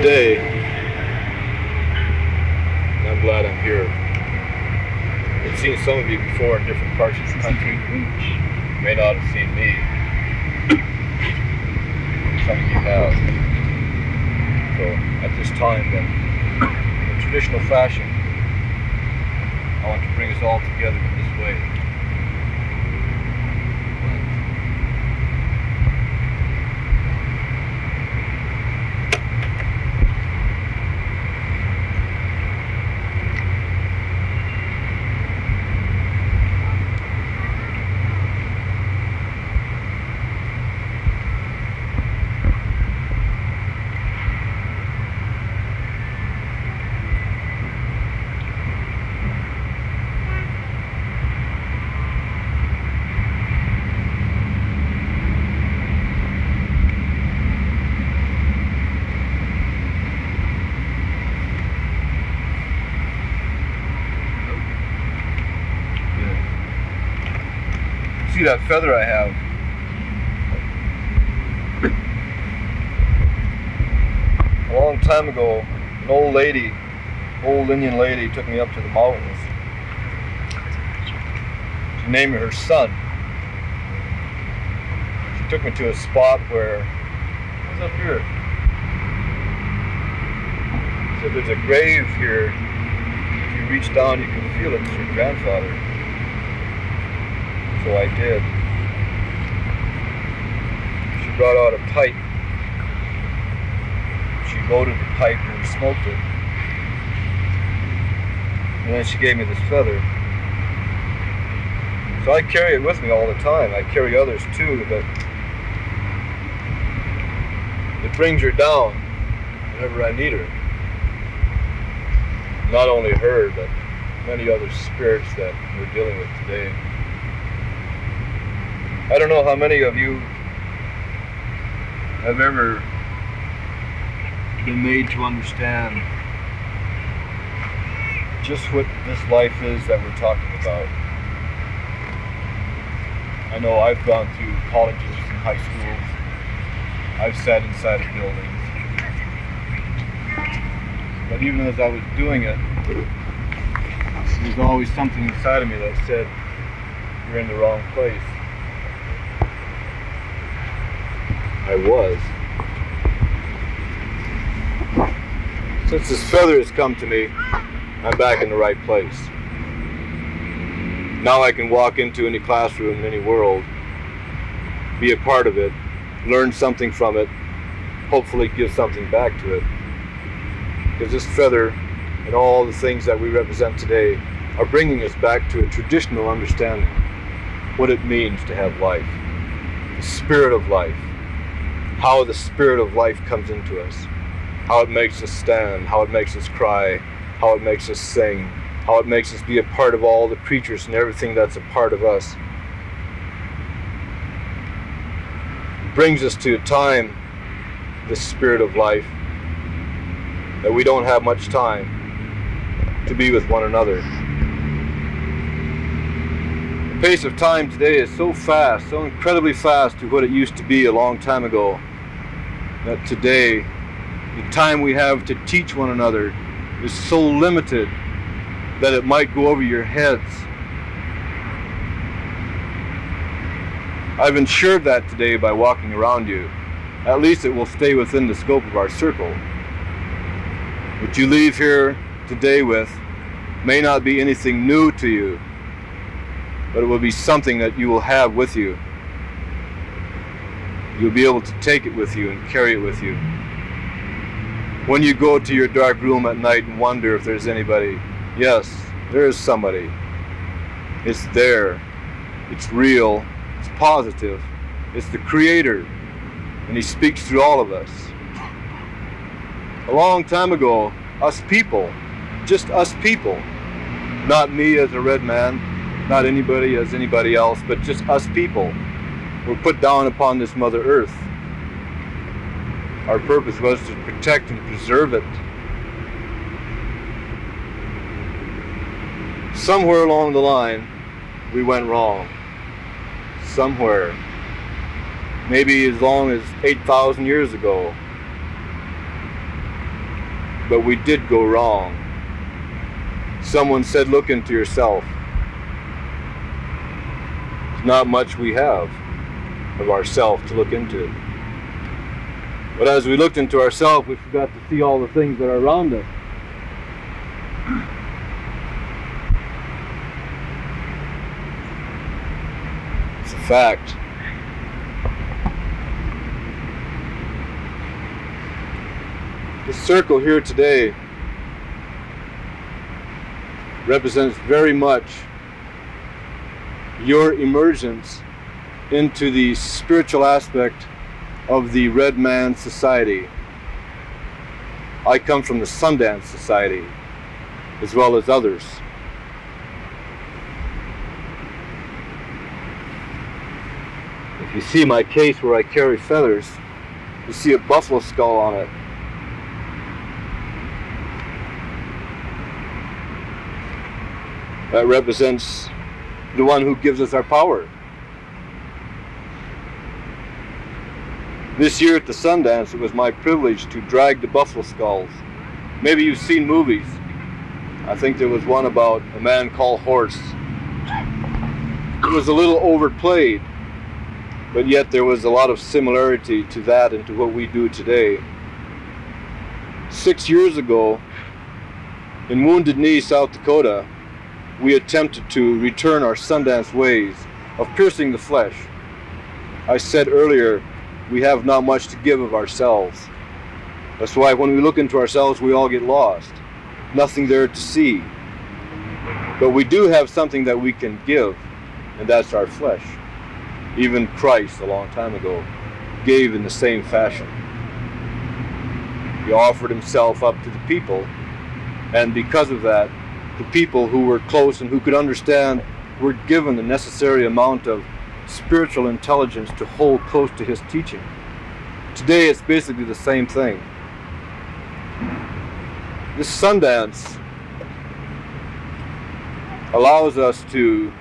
today, and I'm glad I'm here. I've seen some of you before in different parts of the country. You may not have seen me. Some of you have. So at this time then, in traditional fashion, I want to bring us all together in this way. See that feather I have? A long time ago, an old Indian lady took me up to the mountains. She named me her son. She took me to a spot where, what's up here? She said, there's a grave here. If you reach down, you can feel it. It's your grandfather. So I did. She brought out a pipe. She loaded the pipe and we smoked it. And then she gave me this feather. So I carry it with me all the time. I carry others too, but it brings her down whenever I need her. Not only her, but many other spirits that we're dealing with today. I don't know how many of you have ever been made to understand just what this life is that we're talking about. I know I've gone through colleges and high schools. I've sat inside of buildings. But even as I was doing it, there was always something inside of me that said, you're in the wrong place. I was. Since this feather has come to me, I'm back in the right place. Now I can walk into any classroom in any world, be a part of it, learn something from it, hopefully give something back to it. Because this feather and all the things that we represent today are bringing us back to a traditional understanding what it means to have life, the spirit of life. How the spirit of life comes into us, how it makes us stand, how it makes us cry, how it makes us sing, how it makes us be a part of all the creatures and everything that's a part of us. It brings us to a time, the spirit of life, that we don't have much time to be with one another. The pace of time today is so fast, so incredibly fast to what it used to be a long time ago, that today, the time we have to teach one another is so limited that it might go over your heads. I've ensured that today by walking around you. At least it will stay within the scope of our circle. What you leave here today with may not be anything new to you, but it will be something that you will have with you. You'll be able to take it with you and carry it with you. When you go to your dark room at night and wonder if there's anybody, yes, there is somebody. It's there. It's real. It's positive. It's the Creator. And He speaks through all of us. A long time ago, us people, just us people, not me as a red man, not anybody as anybody else, but just us people, were put down upon this Mother Earth. Our purpose was to protect and preserve it. Somewhere along the line, we went wrong. Somewhere. Maybe as long as 8,000 years ago. but we did go wrong. Someone said, look into yourself. There's not much we have of ourself to look into. But as we looked into ourselves, we forgot to see all the things that are around us. It's a fact. The circle here today represents very much your emergence into the spiritual aspect of the Red Man Society. I come from the Sundance Society, as well as others. If you see my case where I carry feathers, you see a buffalo skull on it. That represents the one who gives us our power. This year at the Sundance, it was my privilege to drag the buffalo skulls. Maybe you've seen movies. I think there was one about a man called Horse. It was a little overplayed, but yet there was a lot of similarity to that and to what we do today. 6 years ago, in Wounded Knee, South Dakota, we attempted to return our Sundance ways of piercing the flesh. I said earlier, we have not much to give of ourselves. That's why when we look into ourselves, we all get lost. Nothing there to see. But we do have something that we can give, and that's our flesh. Even Christ, a long time ago, gave in the same fashion. He offered himself up to the people, and because of that, the people who were close and who could understand were given the necessary amount of spiritual intelligence to hold close to his teaching. Today it's basically the same thing. This Sundance allows us to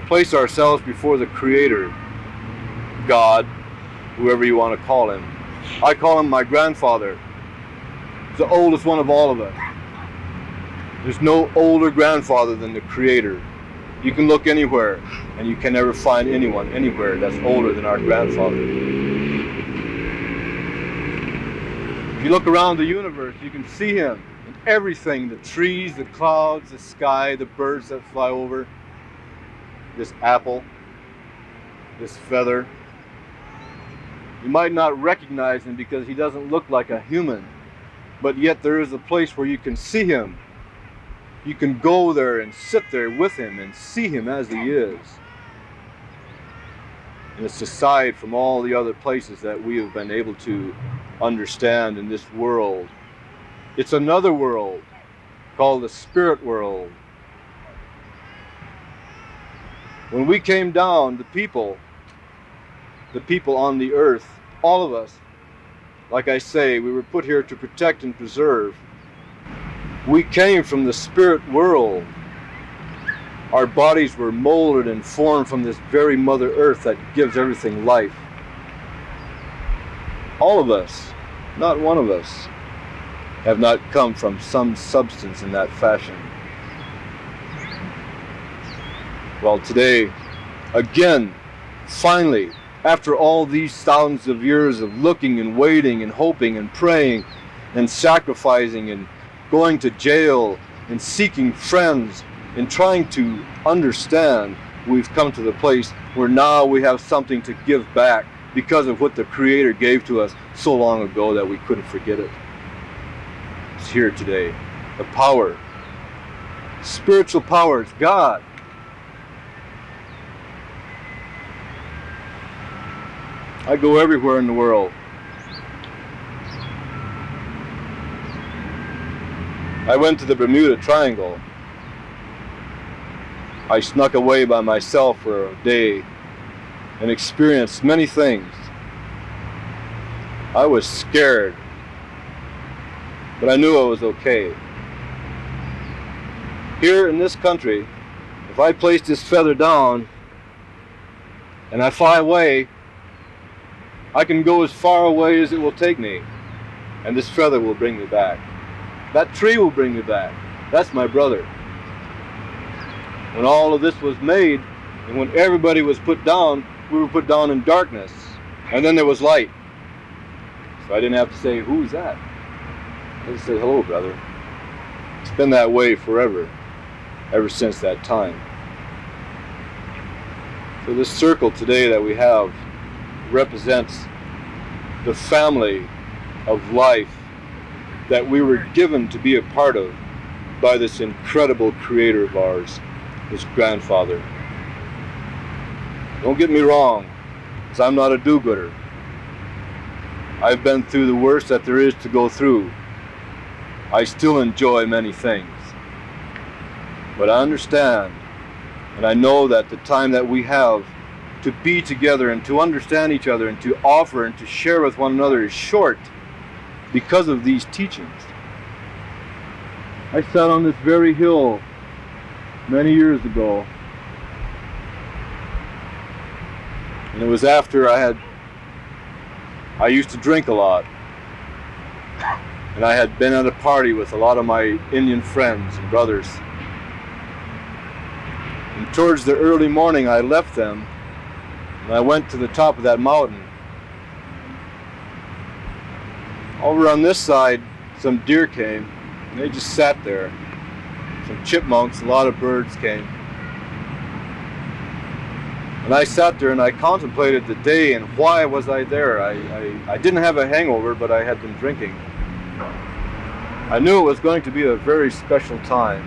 place ourselves before the Creator, God, whoever you want to call him. I call him my grandfather. He's the oldest one of all of us. There's no older grandfather than the Creator. You can look anywhere, and you can never find anyone anywhere that's older than our grandfather. If you look around the universe, you can see him in everything: the trees, the clouds, the sky, the birds that fly over, this apple, this feather. You might not recognize him because he doesn't look like a human, but yet there is a place where you can see him. You can go there and sit there with him and see him as he is. And it's aside from all the other places that we have been able to understand in this world. It's another world called the spirit world. When we came down, the people on the earth, all of us, like I say, we were put here to protect and preserve. We came from the spirit world. Our bodies were molded and formed from this very Mother Earth that gives everything life. All of us, not one of us, have not come from some substance in that fashion. Well, today, again, finally, after all these thousands of years of looking and waiting and hoping and praying and sacrificing and going to jail and seeking friends and trying to understand, we've come to the place where now we have something to give back because of what the Creator gave to us so long ago that we couldn't forget it. It's here today. The power, spiritual power, it's God. I go everywhere in the world. I went to the Bermuda Triangle. I snuck away by myself for a day and experienced many things. I was scared, but I knew I was okay. Here in this country, if I place this feather down and I fly away, I can go as far away as it will take me, and this feather will bring me back. That tree will bring me back. That's my brother. When all of this was made, and when everybody was put down, we were put down in darkness. And then there was light. So I didn't have to say, who's that? I just said, hello, brother. It's been that way forever, ever since that time. So this circle today that we have represents the family of life that we were given to be a part of by this incredible creator of ours, his grandfather. Don't get me wrong, because I'm not a do-gooder. I've been through the worst that there is to go through. I still enjoy many things. But I understand, and I know that the time that we have to be together and to understand each other and to offer and to share with one another is short because of these teachings. I sat on this very hill many years ago, and it was after I used to drink a lot, and I had been at a party with a lot of my Indian friends and brothers. And towards the early morning I left them, and I went to the top of that mountain. Over on this side, some deer came, and they just sat there. Some chipmunks, a lot of birds came. And I sat there and I contemplated the day and why was I there. I didn't have a hangover, but I had been drinking. I knew it was going to be a very special time.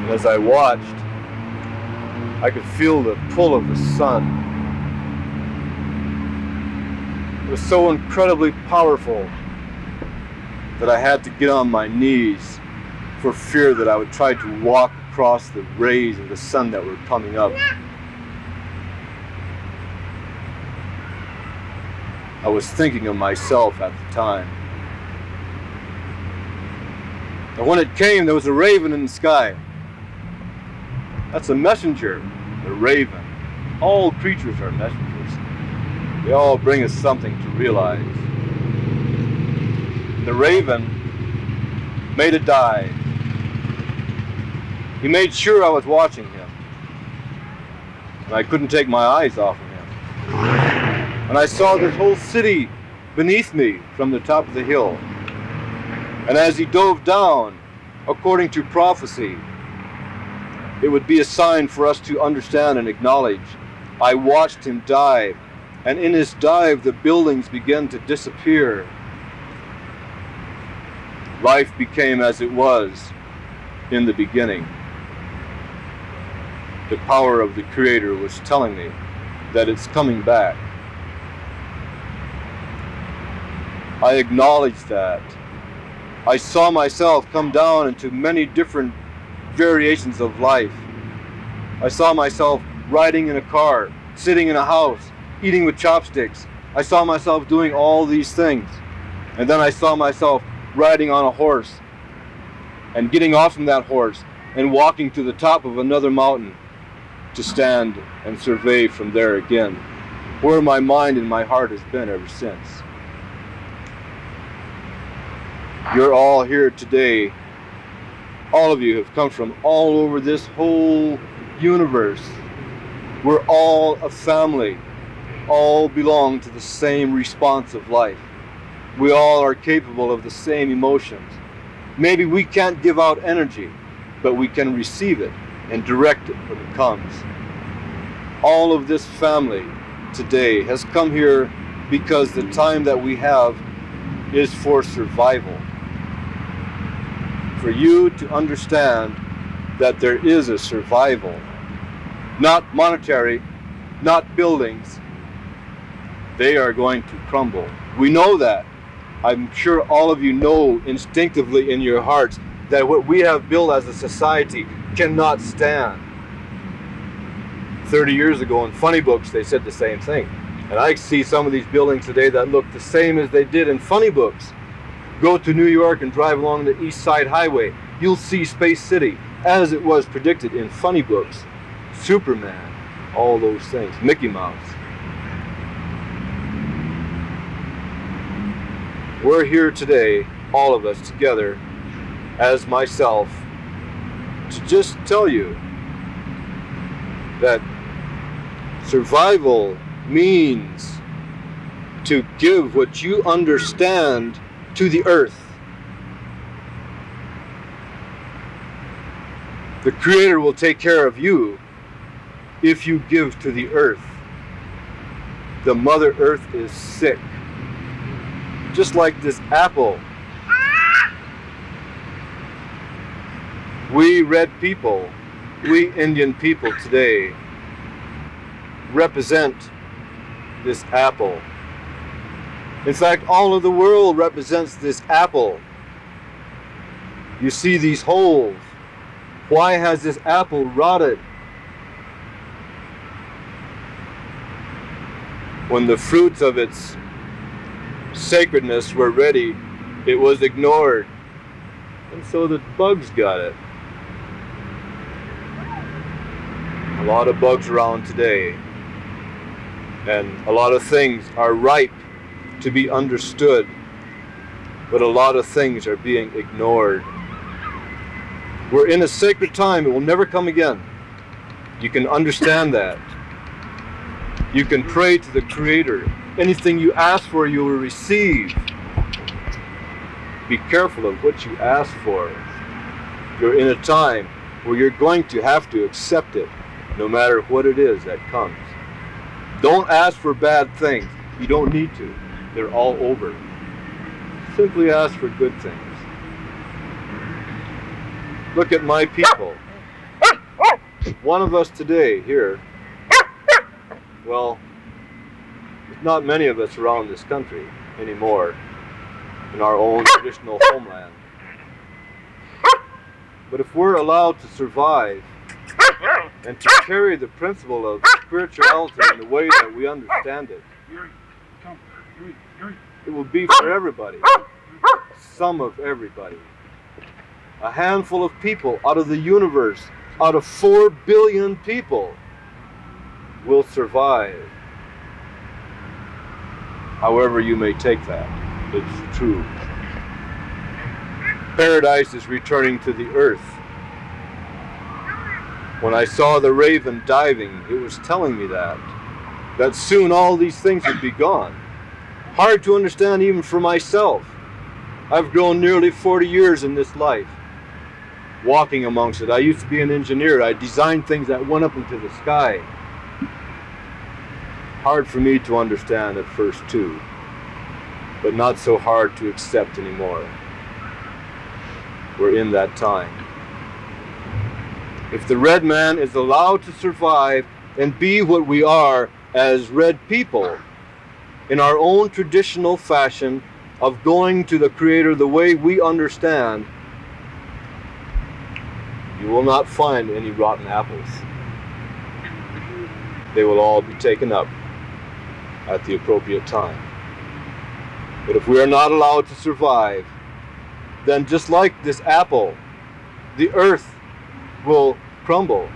And as I watched, I could feel the pull of the sun. It was so incredibly powerful that I had to get on my knees for fear that I would try to walk across the rays of the sun that were coming up. I was thinking of myself at the time. And when it came, there was a raven in the sky. That's a messenger, a raven. All creatures are messengers. They all bring us something to realize. The raven made a dive. He made sure I was watching him. And I couldn't take my eyes off of him. And I saw this whole city beneath me from the top of the hill. And as he dove down, according to prophecy, it would be a sign for us to understand and acknowledge. I watched him dive, and in his dive the buildings began to disappear. Life became as it was in the beginning. The power of the Creator was telling me that it's coming back. I acknowledged that. I saw myself come down into many different variations of life. I saw myself riding in a car, sitting in a house, eating with chopsticks. I saw myself doing all these things. And then I saw myself riding on a horse and getting off from that horse and walking to the top of another mountain to stand and survey from there again, where my mind and my heart has been ever since. You're all here today. All of you have come from all over this whole universe. We're all a family. All belong to the same response of life. We all are capable of the same emotions. Maybe we can't give out energy, but we can receive it and direct it when it comes. All of this family today has come here because the time that we have is for survival. For you to understand that there is a survival, not monetary, not buildings. They are going to crumble. We know that. I'm sure all of you know instinctively in your hearts that what we have built as a society cannot stand. 30 years ago in funny books they said the same thing. And I see some of these buildings today that look the same as they did in funny books. Go to New York and drive along the East Side Highway. You'll see Space City as it was predicted in funny books. Superman, all those things. Mickey Mouse. We're here today, all of us together, as myself, to just tell you that survival means to give what you understand to the earth. The Creator will take care of you if you give to the earth. The Mother Earth is sick. Just like this apple. We red people, we Indian people today represent this apple. In fact, all of the world represents this apple. You see these holes. Why has this apple rotted? When the fruits of its sacredness were ready, it was ignored. And so the bugs got it. A lot of bugs around today. And a lot of things are ripe to be understood. But a lot of things are being ignored. We're in a sacred time. It will never come again. You can understand that. You can pray to the Creator. Anything you ask for, you will receive. Be careful of what you ask for. You're in a time where you're going to have to accept it, no matter what it is that comes. Don't ask for bad things. You don't need to. They're all over. Simply ask for good things. Look at my people. One of us today here, well, there's not many of us around this country anymore in our own traditional homeland. But if we're allowed to survive and to carry the principle of spirituality in the way that we understand it, it will be for everybody, some of everybody. A handful of people out of the universe, out of 4 billion people, will survive. However you may take that, it's true. Paradise is returning to the earth. When I saw the raven diving, it was telling me that soon all these things would be gone. Hard to understand even for myself. I've grown nearly 40 years in this life, walking amongst it. I used to be an engineer. I designed things that went up into the sky. Hard for me to understand at first too, but not so hard to accept anymore. We're in that time. If the red man is allowed to survive and be what we are as red people, in our own traditional fashion of going to the Creator the way we understand, you will not find any rotten apples. They will all be taken up at the appropriate time. But if we are not allowed to survive, then just like this apple, the earth will crumble.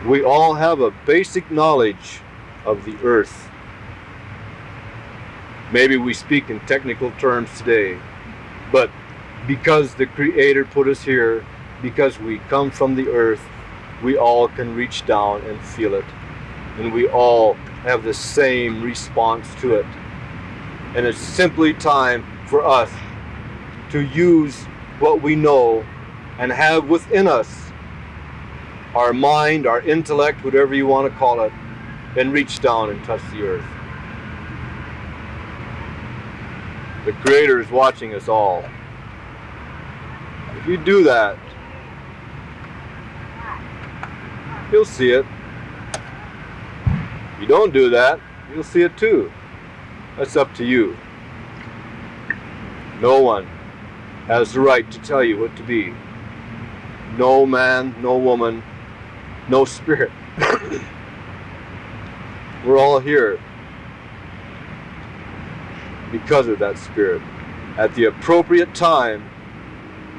We all have a basic knowledge of the earth. Maybe we speak in technical terms today, but because the Creator put us here, because we come from the earth, we all can reach down and feel it. And we all have the same response to it. And it's simply time for us to use what we know and have within us, our mind, our intellect, whatever you want to call it, and reach down and touch the earth. The Creator is watching us all. If you do that, He'll see it. If you don't do that, you'll see it too. That's up to you. No one has the right to tell you what to be. No man, no woman, no spirit. We're all here because of that spirit. At the appropriate time,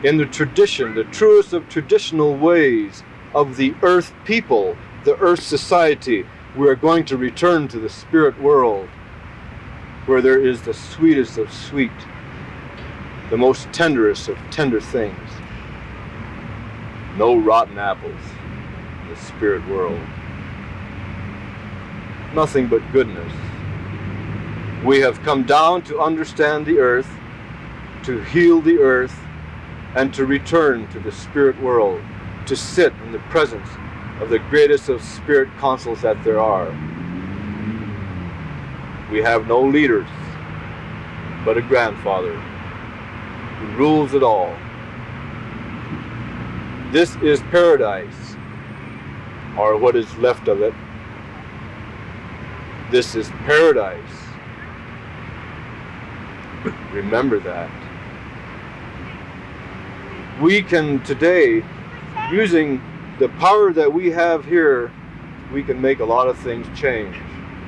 in the tradition, the truest of traditional ways of the earth people, the earth society, we are going to return to the spirit world. where there is the sweetest of sweet, the most tenderest of tender things. No rotten apples in the spirit world. Nothing but goodness. We have come down to understand the earth, to heal the earth, and to return to the spirit world, to sit in the presence of the greatest of spirit consuls that there are. We have no leaders, but a grandfather who rules it all. This is paradise, or what is left of it. This is paradise. Remember that. We can today, using the power that we have here, we can make a lot of things change.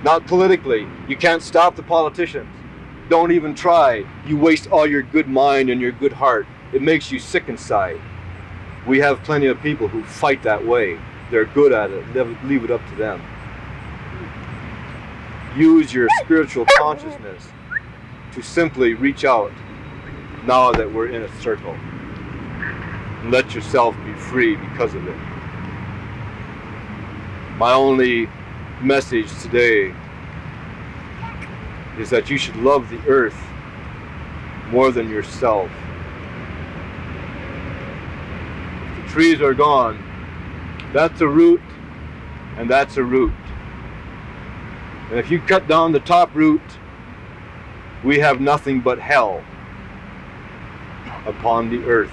Not politically. You can't stop the politicians. Don't even try. You waste all your good mind and your good heart. It makes you sick inside. We have plenty of people who fight that way. They're good at it. Leave it up to them. Use your spiritual consciousness to simply reach out now that we're in a circle. And let yourself be free because of it. My only message today is that you should love the earth more than yourself. If the trees are gone, that's a root, and that's a root. And if you cut down the top root, we have nothing but hell upon the earth.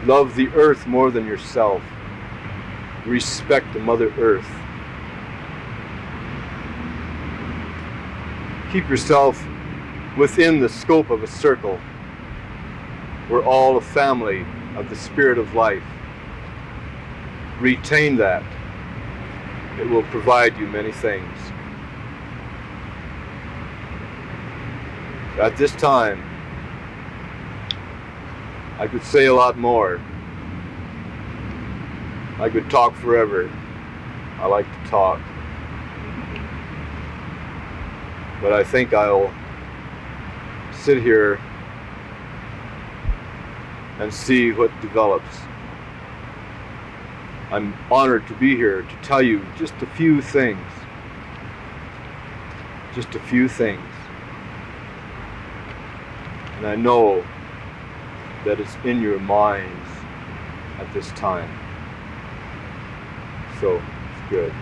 Love the earth more than yourself. Respect the Mother Earth. Keep yourself within the scope of a circle. We're all a family of the Spirit of life. Retain that. It will provide you many things. At this time, I could say a lot more. I could talk forever. I like to talk. But I think I'll sit here and see what develops. I'm honored to be here to tell you just a few things. Just a few things. And I know that it's in your minds at this time. So, it's good.